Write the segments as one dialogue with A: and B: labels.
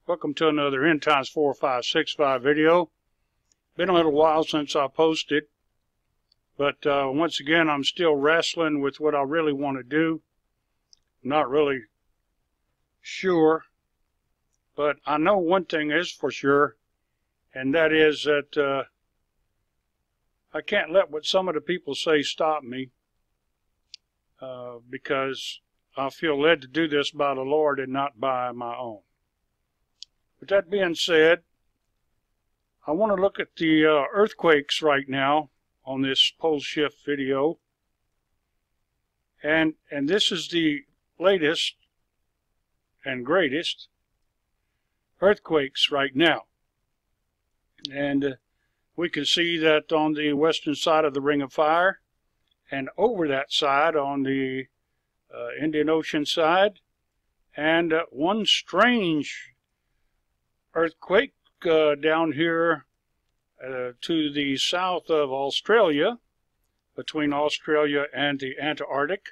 A: Welcome to another N times 4565 video. Been a little while since I posted, but once again I'm still wrestling with what I really want to do. I'm not really sure, but I know one thing is for sure, and that is that I can't let what some of the people say stop me, because I feel led to do this by the Lord and not by my own. With that being said, I want to look at the earthquakes right now on this Poleshift video. And this is the latest and greatest earthquakes right now. And we can see that on the western side of the Ring of Fire, and over that side on the Indian Ocean side, and one strange earthquake down here to the south of Australia, between Australia and the Antarctic,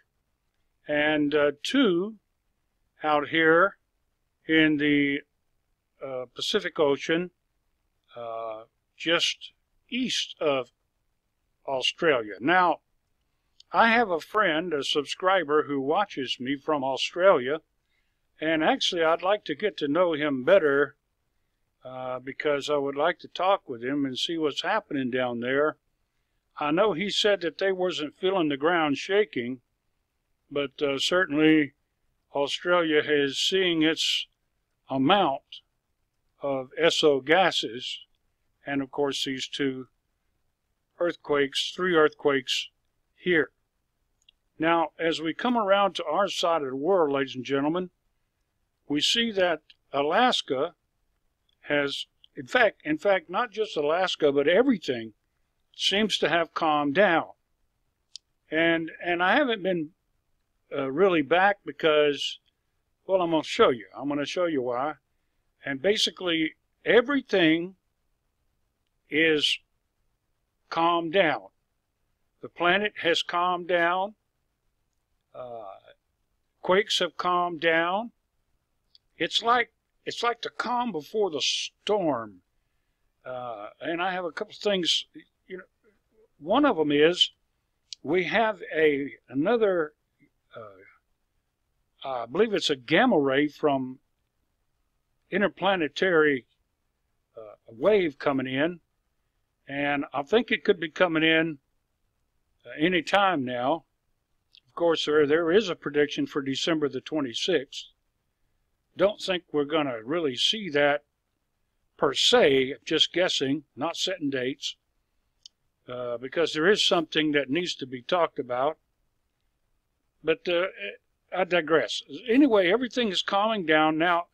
A: and two out here in the Pacific Ocean, just east of Australia. Now, I have a friend, a subscriber, who watches me from Australia, and actually I'd like to get to know him better, because I would like to talk with him and see what's happening down there. I know he said that they wasn't feeling the ground shaking, but certainly Australia is seeing its amount of SO gases, and of course these two earthquakes, three earthquakes here. Now, as we come around to our side of the world, ladies and gentlemen, we see that Alaska has, in fact, not just Alaska, but everything seems to have calmed down. And I haven't been really back because, well, I'm going to show you. I'm going to show you why. And basically, everything is calmed down. The planet has calmed down. Quakes have calmed down. It's like the calm before the storm. And I have a couple of things. You know, one of them is we have another, I believe it's a gamma ray from interplanetary wave coming in, and I think it could be coming in any time now. Of course, there is a prediction for December the 26th. Don't think we're going to really see that per se, just guessing, not setting dates, because there is something that needs to be talked about. But I digress. Anyway, everything is calming down. Now,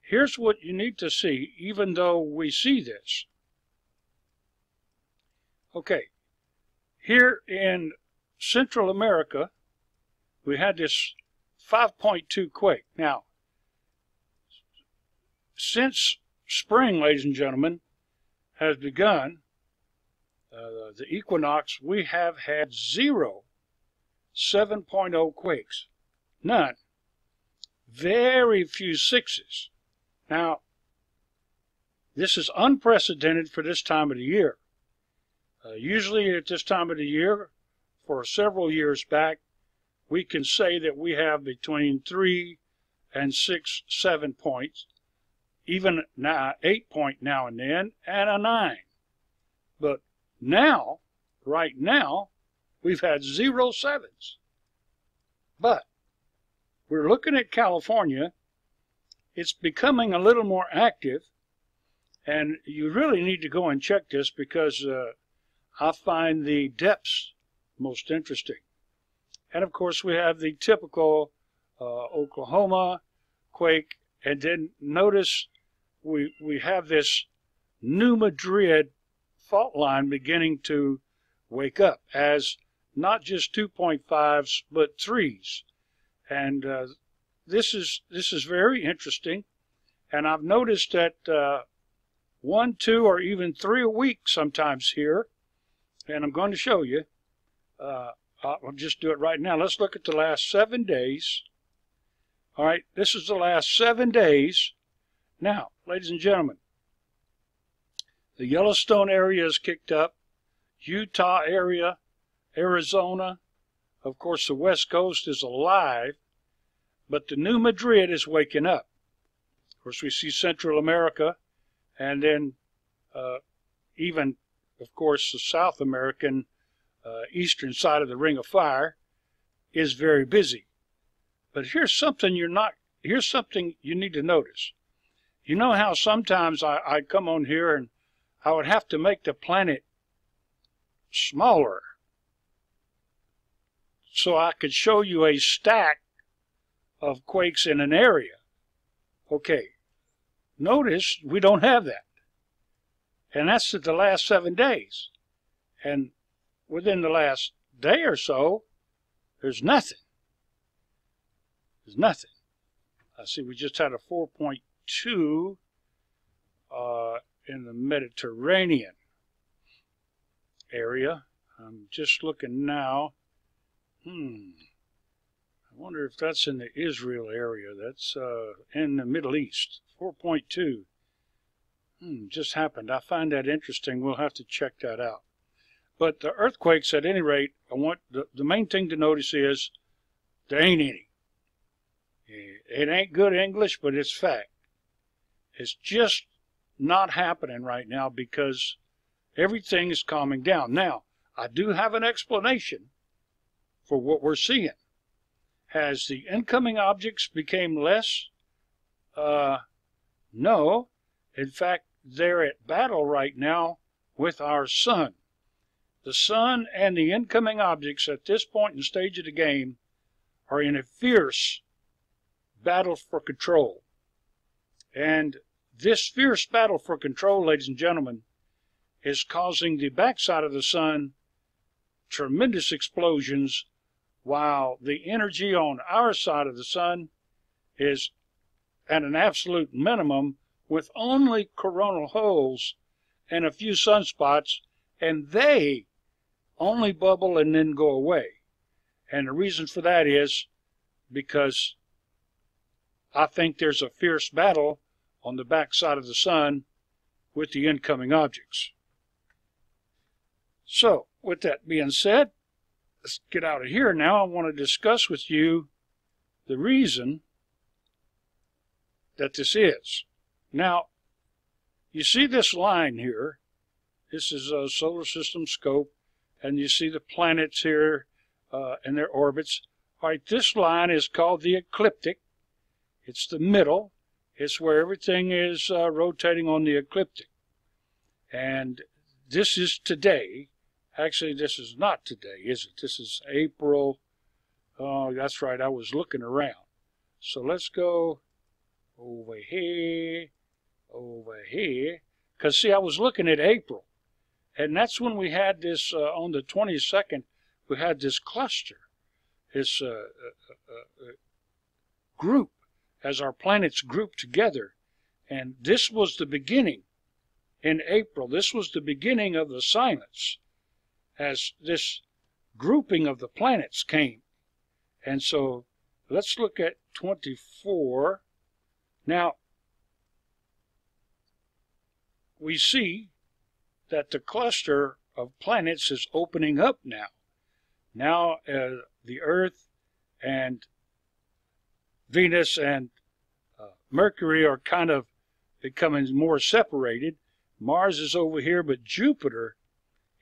A: here's what you need to see, even though we see this. Okay, here in Central America, we had this 5.2 quake. Now, since spring, ladies and gentlemen, has begun, the equinox, we have had 0 7.0 quakes. None. Very few 6s. Now, this is unprecedented for this time of the year. Usually at this time of the year, for several years back, we can say that we have between 3 and 6, 7 points. Even now, 8 point now and then, and a 9. But now, right now, we've had 0 7s. But we're looking at California. It's becoming a little more active, and you really need to go and check this because I find the depths most interesting. And of course, we have the typical Oklahoma quake, and then notice we have this New Madrid fault line beginning to wake up as not just 2.5s but 3s, and this is very interesting. And I've noticed that 1, 2, or even 3 a week sometimes here, and I'm going to show you. I'll just do it right now. Let's look at the last 7 days. All right, this is the last 7 days. Now, ladies and gentlemen, the Yellowstone area is kicked up, Utah area, Arizona, of course the West Coast is alive, but the New Madrid is waking up. Of course, we see Central America, and then even, of course, the South American eastern side of the Ring of Fire is very busy. But here's something you need to notice. You know how sometimes I'd come on here and I would have to make the planet smaller so I could show you a stack of quakes in an area. Okay, notice we don't have that. And that's the last 7 days. And within the last day or so, there's nothing. There's nothing. I see we just had a 4.2 in the Mediterranean area. I'm just looking now. I wonder if that's in the Israel area. That's in the Middle East. 4.2. Just happened. I find that interesting. We'll have to check that out. But the earthquakes, at any rate, I want the main thing to notice is there ain't any. It ain't good English, but it's fact. It's just not happening right now because everything is calming down. Now, I do have an explanation for what we're seeing. Has the incoming objects become less? No. In fact, they're at battle right now with our sun. The sun and the incoming objects at this point in the stage of the game are in a fierce battle for control. And this fierce battle for control, ladies and gentlemen, is causing the backside of the sun tremendous explosions, while the energy on our side of the sun is at an absolute minimum with only coronal holes and a few sunspots, and they only bubble and then go away. And the reason for that is because I think there's a fierce battle on the backside of the sun with the incoming objects. So, with that being said, let's get out of here now. I want to discuss with you the reason that this is. Now, you see this line here. This is a solar system scope, and you see the planets here and their orbits. All right, this line is called the ecliptic. It's the middle. It's where everything is rotating on the ecliptic. And this is today. Actually, this is not today, is it? This is April. Oh, that's right. I was looking around. So let's go over here, because, see, I was looking at April. And that's when we had this, on the 22nd, we had this cluster, this group, as our planets grouped together. And this was the beginning in April. This was the beginning of the silence as this grouping of the planets came. And so let's look at 24. Now, we see that the cluster of planets is opening up now. Now the Earth and Venus and Mercury are kind of becoming more separated. Mars is over here, but Jupiter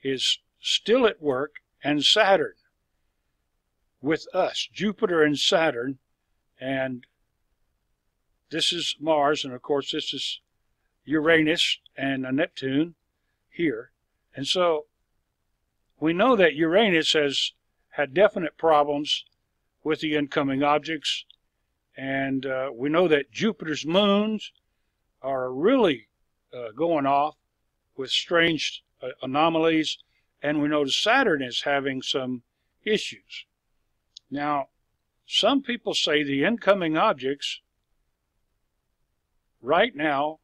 A: is still at work, and Saturn with us. Jupiter and Saturn, and this is Mars, and of course this is Uranus and Neptune here. And so we know that Uranus has had definite problems with the incoming objects, and we know that Jupiter's moons are really going off with strange anomalies, and we know Saturn is having some issues. Now, some people say the incoming objects right now,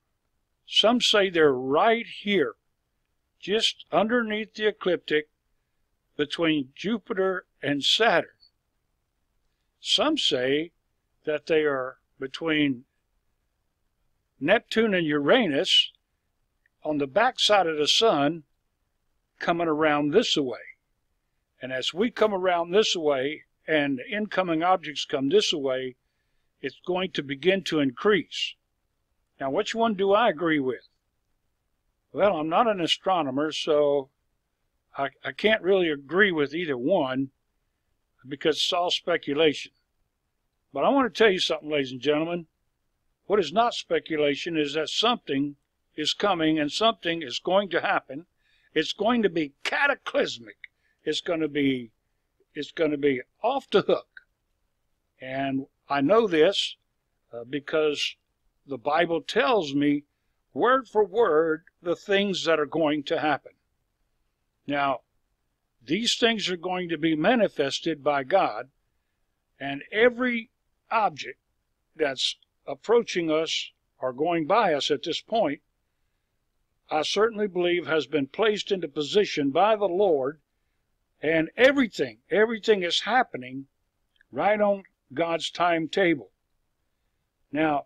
A: some say they're right here, just underneath the ecliptic between Jupiter and Saturn. Some say that they are between Neptune and Uranus on the backside of the sun coming around this way. And as we come around this way and incoming objects come this way, it's going to begin to increase. Now, which one do I agree with? Well, I'm not an astronomer, so I can't really agree with either one because it's all speculation. But I want to tell you something, ladies and gentlemen. What is not speculation is that something is coming and something is going to happen. It's going to be cataclysmic. It's going to be off the hook. And I know this because the Bible tells me word for word the things that are going to happen. Now, these things are going to be manifested by God, and every object that's approaching us or going by us at this point, I certainly believe has been placed into position by the Lord, and everything is happening right on God's timetable. Now,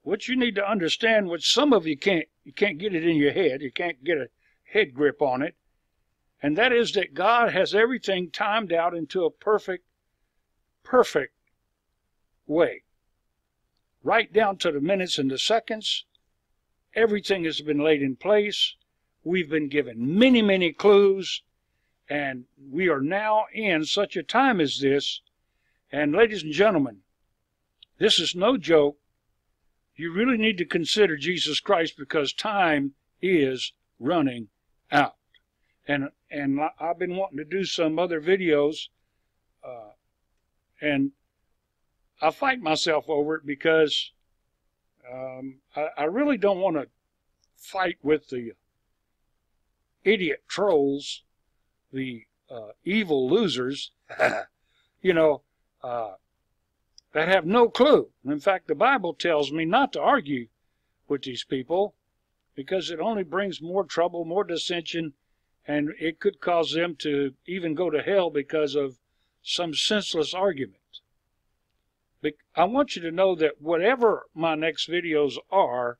A: what you need to understand, which some of you can't get it in your head, you can't get a head grip on it, and that is that God has everything timed out into a perfect way. Right down to the minutes and the seconds, everything has been laid in place. We've been given many, many clues, and we are now in such a time as this. And ladies and gentlemen, this is no joke. You really need to consider Jesus Christ because time is running out. And I've been wanting to do some other videos, and I fight myself over it because I really don't want to fight with the idiot trolls, the evil losers, you know, that have no clue. In fact, the Bible tells me not to argue with these people because it only brings more trouble, more dissension, and it could cause them to even go to hell because of some senseless argument. But I want you to know that whatever my next videos are,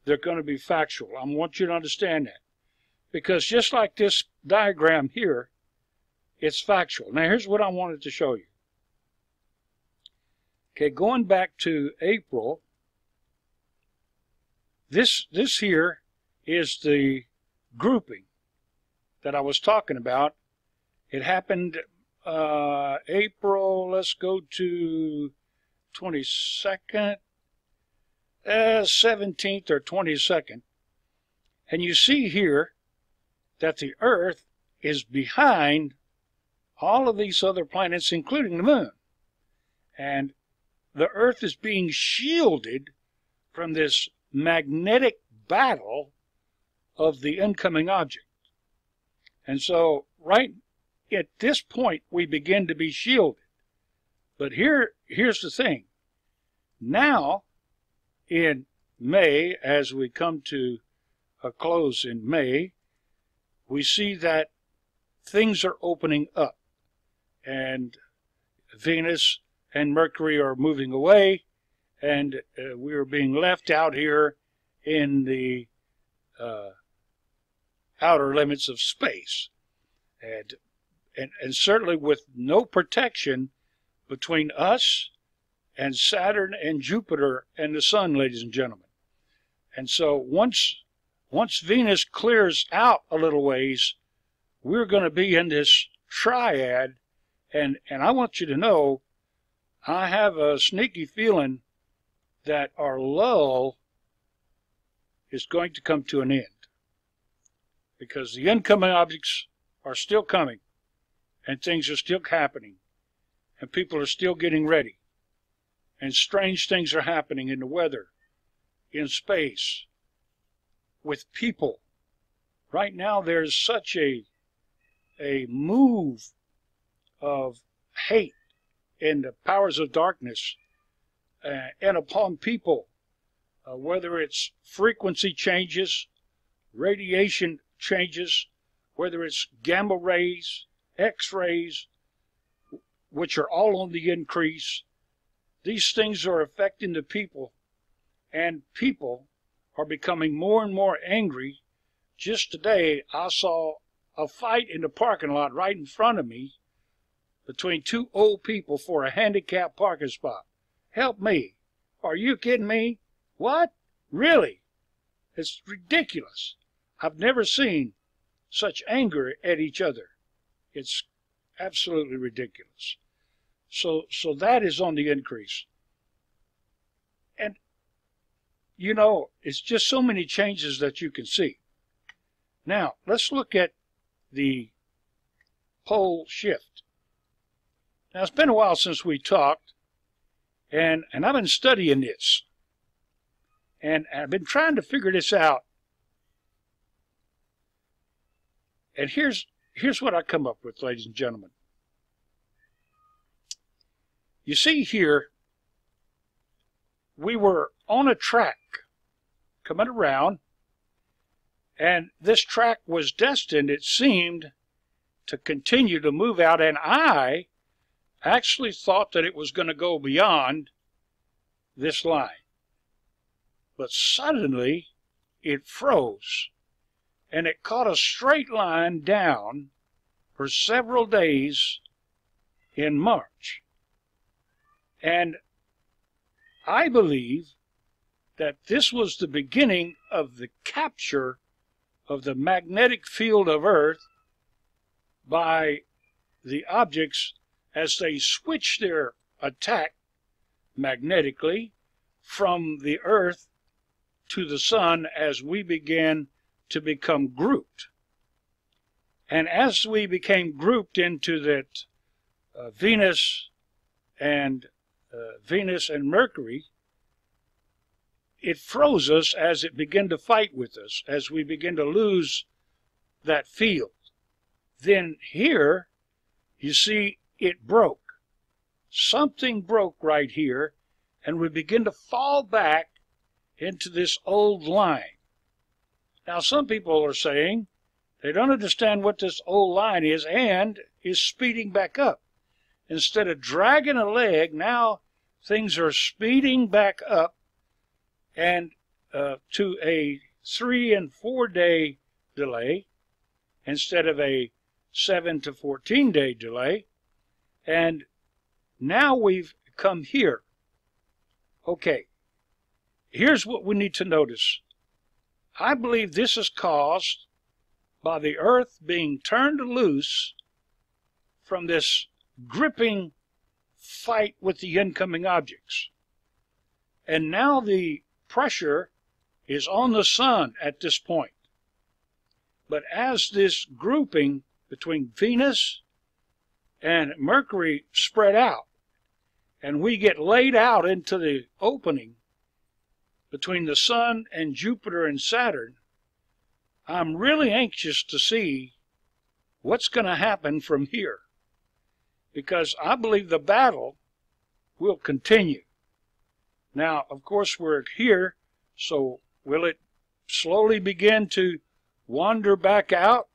A: they're going to be factual. I want you to understand that. Because just like this diagram here, it's factual. Now here's what I wanted to show you. Okay, going back to April, this here is the grouping that I was talking about. It happened April, let's go to 22nd, 17th or 22nd. And you see here that the Earth is behind all of these other planets, including the Moon. And the Earth is being shielded from this magnetic battle of the incoming object. And so, right at this point, we begin to be shielded. But here's the thing. Now, in May, as we come to a close in May, we see that things are opening up. And Venus and Mercury are moving away, and we are being left out here in the outer limits of space. And certainly with no protection between us and Saturn and Jupiter and the Sun, ladies and gentlemen. And so once Venus clears out a little ways, we're going to be in this triad, and I want you to know, I have a sneaky feeling that our lull is going to come to an end. Because the incoming objects are still coming, and things are still happening, and people are still getting ready, and strange things are happening in the weather, in space, with people. Right now there's such a move of hate and the powers of darkness and upon people, whether it's frequency changes, radiation changes, whether it's gamma rays, X-rays, which are all on the increase. These things are affecting the people, and people are becoming more and more angry. Just today, I saw a fight in the parking lot right in front of me between two old people for a handicapped parking spot. Help me. Are you kidding me? What? Really? It's ridiculous. I've never seen such anger at each other. It's absolutely ridiculous. So that is on the increase. And, you know, it's just so many changes that you can see. Now, let's look at the Poleshift. Now, it's been a while since we talked, and I've been studying this. And I've been trying to figure this out. And here's what I come up with, ladies and gentlemen. You see here, we were on a track coming around, and this track was destined, it seemed, to continue to move out, and I actually thought that it was going to go beyond this line. But suddenly, it froze, and it caught a straight line down for several days in March. And I believe that this was the beginning of the capture of the magnetic field of Earth by the objects as they switch their attack magnetically from the Earth to the Sun as we began to become grouped. And as we became grouped into that Venus and Mercury, it froze us as it began to fight with us, as we begin to lose that field. Then here, you see, it broke. Something broke right here, and we begin to fall back into this old line. Now, some people are saying they don't understand what this old line is and is speeding back up. Instead of dragging a leg, now things are speeding back up and to a 3 and 4 day delay instead of a 7 to 14 day delay. And now we've come here. Okay, here's what we need to notice. I believe this is caused by the Earth being turned loose from this gripping fight with the incoming objects. And now the pressure is on the Sun at this point. But as this grouping between Venus and Mercury spread out, and we get laid out into the opening between the Sun and Jupiter and Saturn, I'm really anxious to see what's going to happen from here, because I believe the battle will continue. Now, of course, we're here, so will it slowly begin to wander back out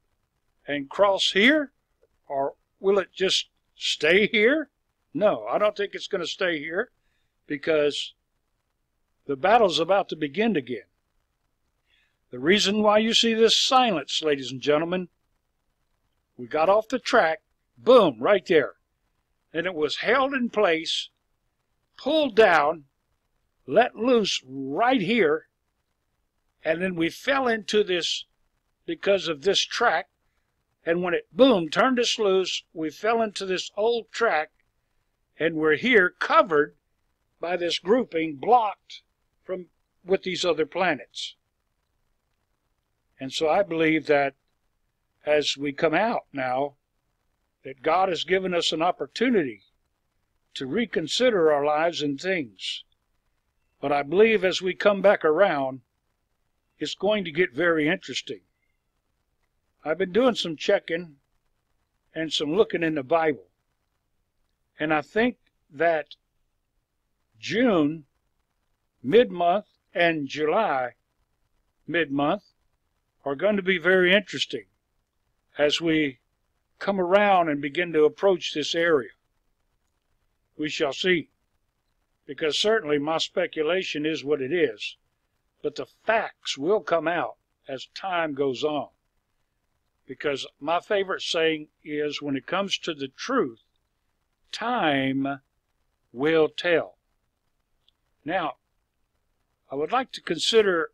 A: and cross here, or will it just stay here? No, I don't think it's going to stay here, because the battle's about to begin again. The reason why you see this silence, ladies and gentlemen, we got off the track, boom, right there. And it was held in place, pulled down, let loose right here, and then we fell into this because of this track. And when it, boom, turned us loose, we fell into this old track, and we're here covered by this grouping, blocked from with these other planets. And so I believe that as we come out now, that God has given us an opportunity to reconsider our lives and things. But I believe as we come back around, it's going to get very interesting. I've been doing some checking and some looking in the Bible. And I think that June, mid-month, and July, mid-month, are going to be very interesting as we come around and begin to approach this area. We shall see. because certainly my speculation is what it is, but the facts will come out as time goes on. Because my favorite saying is, when it comes to the truth, time will tell. Now, I would like to consider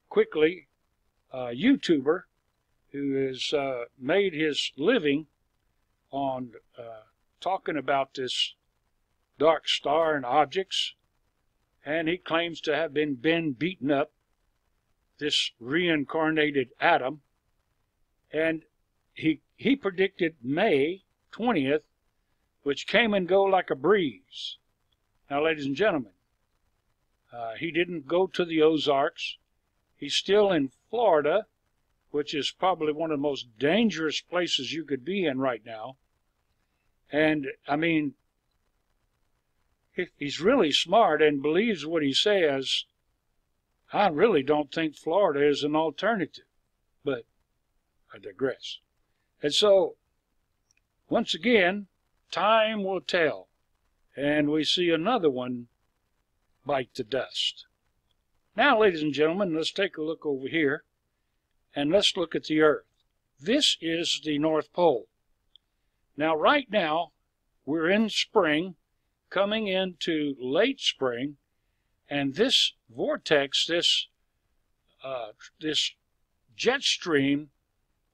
A: quickly a YouTuber who has made his living on talking about this dark star and objects, and he claims to have been beaten up, this reincarnated atom, and he predicted May 20th, which came and go like a breeze. Now, ladies and gentlemen, he didn't go to the Ozarks. He's still in Florida, which is probably one of the most dangerous places you could be in right now. And, I mean, if he's really smart and believes what he says, I really don't think Florida is an alternative. But I digress. And so, once again, time will tell. And we see another one bite the dust. Now, ladies and gentlemen, let's take a look over here, and let's look at the Earth. This is the North Pole. Now, right now, we're in spring, coming into late spring, and this vortex, this jet stream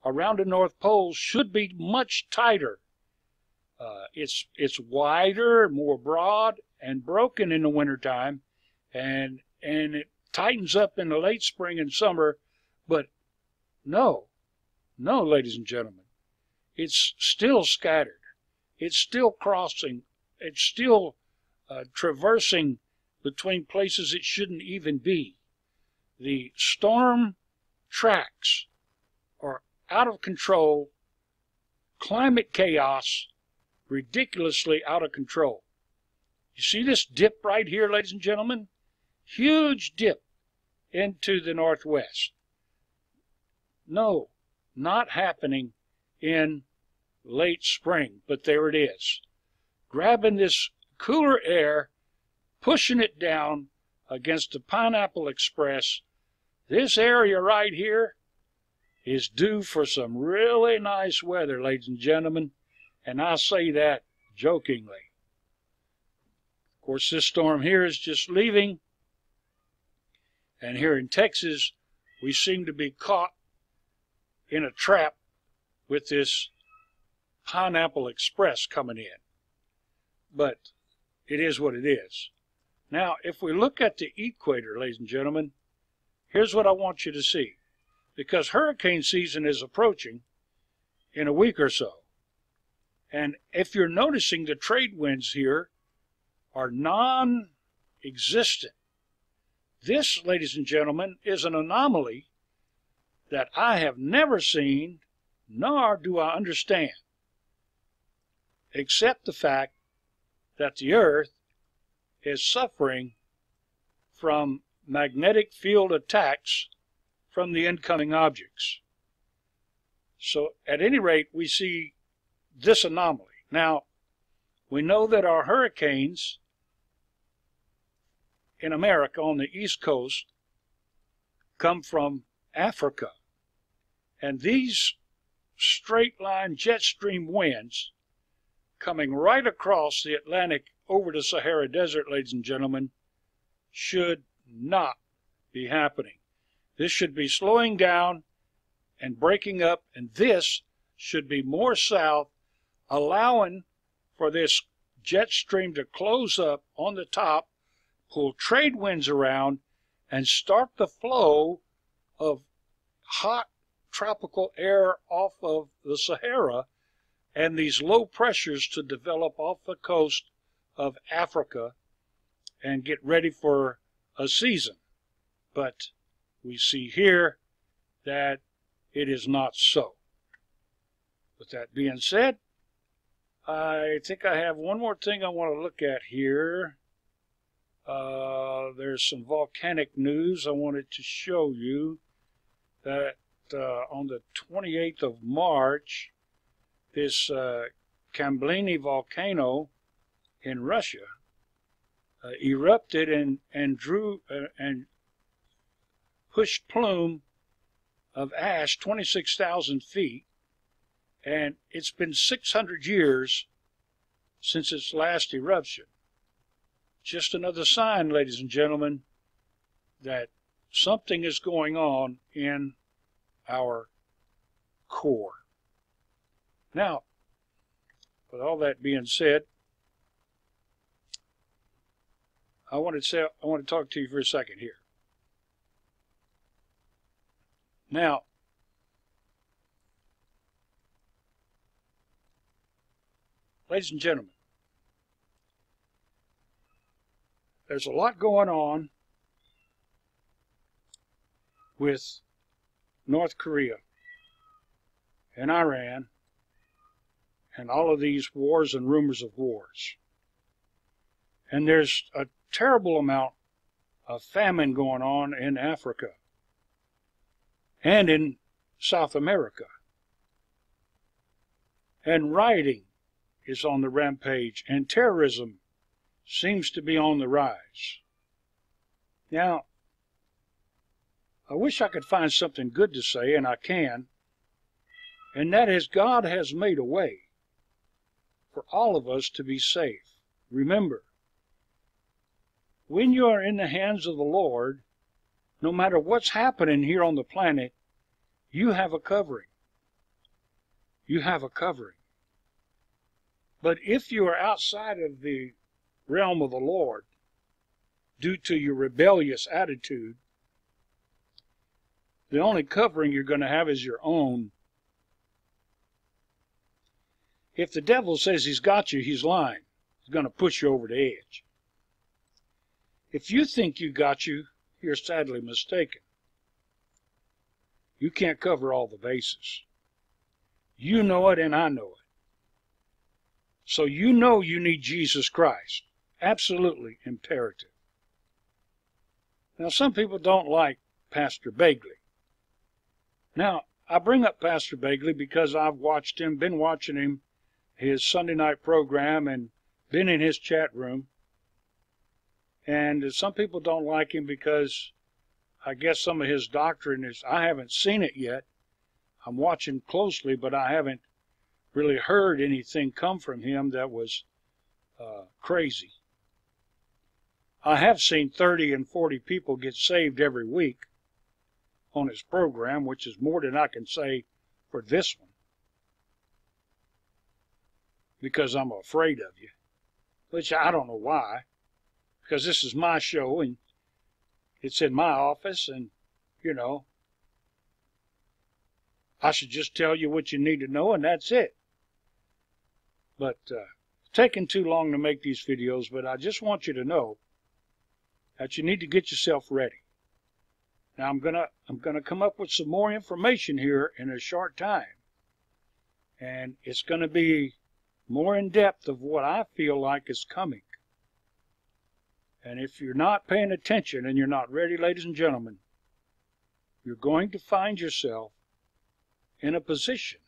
A: around the North Pole should be much tighter. It's wider, more broad, and broken in the wintertime, and it tightens up in the late spring and summer. But no, ladies and gentlemen, it's still scattered. It's still crossing. It's still traversing between places it shouldn't even be. The storm tracks are out of control. Climate chaos, ridiculously out of control. You see this dip right here, ladies and gentlemen? Huge dip into the northwest. No, not happening in late spring, but there it is. Grabbing this cooler air, pushing it down against the Pineapple Express. This area right here is due for some really nice weather, ladies and gentlemen, and I say that jokingly. Of course, this storm here is just leaving, and here in Texas, we seem to be caught in a trap with this Pineapple Express coming in. But it is what it is. Now, if we look at the equator, ladies and gentlemen, here's what I want you to see. Because hurricane season is approaching in a week or so. And if you're noticing, the trade winds here are non-existent. This, ladies and gentlemen, is an anomaly that I have never seen, nor do I understand, except the fact that the Earth is suffering from magnetic field attacks from the incoming objects. So, at any rate, we see this anomaly. Now, we know that our hurricanes in America on the East Coast come from Africa. And these straight line jet stream winds coming right across the Atlantic over the Sahara Desert, ladies and gentlemen, should not be happening. This should be slowing down and breaking up, and this should be more south, allowing for this jet stream to close up on the top, pull trade winds around, and start the flow of hot tropical air off of the Sahara, and these low pressures to develop off the coast of Africa and get ready for a season. But we see here that it is not so. With that being said, I think I have one more thing I want to look at here. There's some volcanic news I wanted to show you. That on the 28th of March, this Kamblini volcano in Russia erupted and drew and pushed plume of ash 26,000 feet, and it's been 600 years since its last eruption. Just another sign, ladies and gentlemen, that something is going on in our core. Now, with all that being said, I want to talk to you for a second here. Now, ladies and gentlemen, there's a lot going on with North Korea and Iran and all of these wars and rumors of wars. And there's a terrible amount of famine going on in Africa and in South America. And rioting is on the rampage, and terrorism seems to be on the rise. Now, I wish I could find something good to say, and I can, and that is God has made a way for all of us to be safe. Remember, when you are in the hands of the Lord, no matter what's happening here on the planet, you have a covering. You have a covering. But if you are outside of the realm of the Lord, due to your rebellious attitude, the only covering you're going to have is your own. If the devil says he's got you, he's lying. He's going to push you over the edge. If you think you got you, you're sadly mistaken. You can't cover all the bases. You know it, and I know it. So you know you need Jesus Christ. Absolutely imperative. Now, some people don't like Pastor Bagley. Now, I bring up Pastor Bagley because I've watched him, been watching him, his Sunday night program, and been in his chat room. And some people don't like him because I guess some of his doctrine is, I haven't seen it yet. I'm watching closely, but I haven't really heard anything come from him that was crazy. I have seen 30 and 40 people get saved every week on his program, which is more than I can say for this one, because I'm afraid of you, which I don't know why, because this is my show and it's in my office, and you know, I should just tell you what you need to know, and that's it. But it's taking too long to make these videos, but I just want you to know that you need to get yourself ready. Now I'm gonna come up with some more information here in a short time, and it's gonna be more in depth of what I feel like is coming. And if you're not paying attention and you're not ready, ladies and gentlemen, you're going to find yourself in a position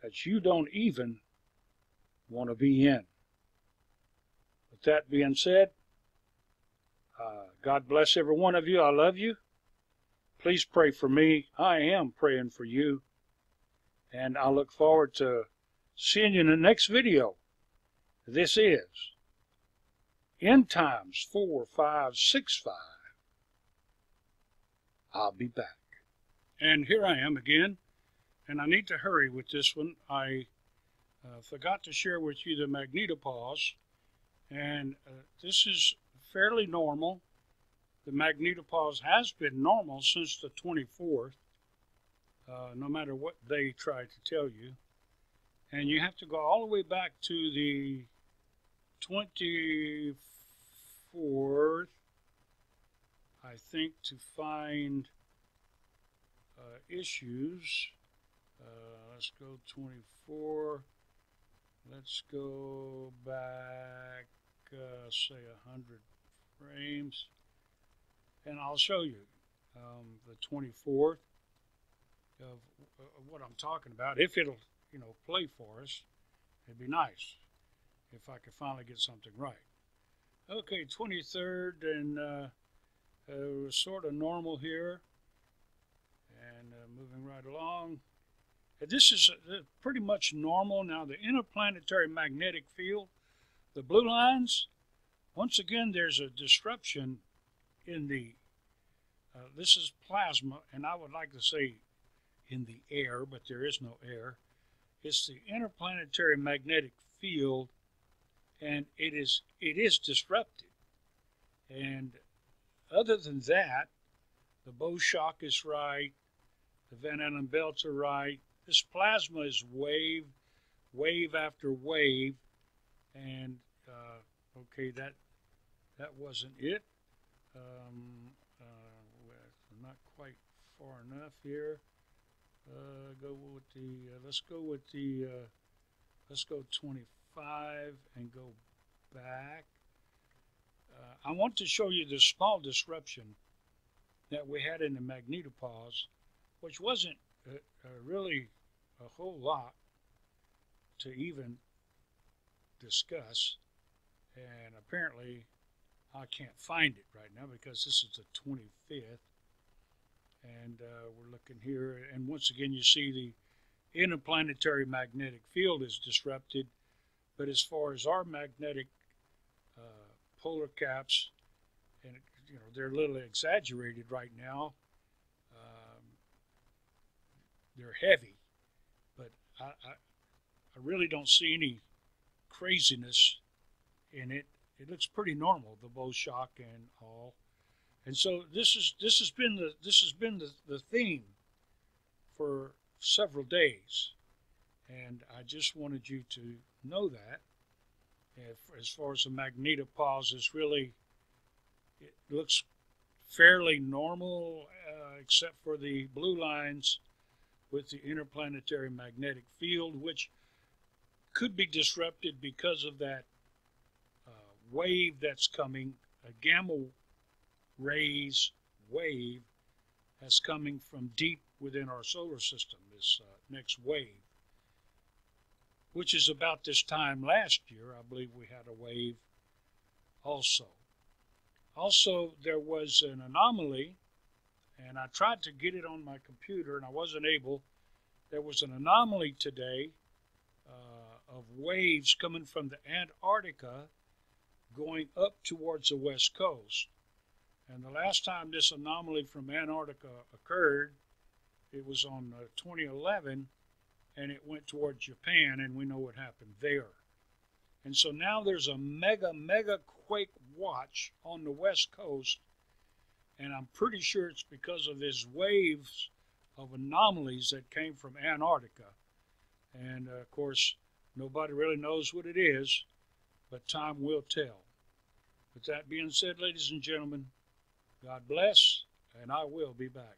A: that you don't even want to be in. With that being said, God bless every one of you. I love you. Please pray for me. I am praying for you. And I look forward to seeing you in the next video. This is End Times 4565. I'll be back. And here I am again. And I need to hurry with this one. I forgot to share with you the magnetopause. And this is fairly normal. The magnetopause has been normal since the 24th, no matter what they try to tell you. And you have to go all the way back to the 24th, I think, to find issues. Let's go 24. Let's go back, say 100 frames, and I'll show you the 24th of what I'm talking about. If it'll, play for us, it'd be nice if I could finally get something right. Okay, 23rd, and it was sort of normal here, and moving right along. This is pretty much normal. Now, the interplanetary magnetic field, the blue lines, once again, there's a disruption in the, this is plasma, and I would like to say in the air, but there is no air. It's the interplanetary magnetic field, and it is disrupted. And other than that, the Bow-Shock is right, the Van Allen belts are right. This plasma is wave after wave, and okay, that wasn't it. Not quite far enough here. Go with the let's go 25 and go back. I want to show you this small disruption that we had in the magnetopause, which wasn't really a whole lot to even discuss, and apparently I can't find it right now because this is the 25th, and we're looking here, and once again you see the interplanetary magnetic field is disrupted, but as far as our magnetic polar caps, and you know, they're a little exaggerated right now. They're heavy, but I really don't see any craziness in it. It looks pretty normal, the Bow-Shock and all. And so this has been the theme for several days, and I just wanted you to know that. As far as the magnetopause is really, it looks fairly normal, except for the blue lines with the interplanetary magnetic field, which could be disrupted because of that wave that's coming, a gamma rays wave that's coming from deep within our solar system, this next wave, which is about this time last year. I believe we had a wave also. Also, there was an anomaly, and I tried to get it on my computer, and I wasn't able. There was an anomaly today of waves coming from the Antarctica going up towards the west coast. And the last time this anomaly from Antarctica occurred, it was on 2011, and it went toward Japan, and we know what happened there. And so now there's a mega quake watch on the west coast, and I'm pretty sure it's because of these waves of anomalies that came from Antarctica. And of course, nobody really knows what it is, but time will tell. With that being said, ladies and gentlemen, God bless, and I will be back.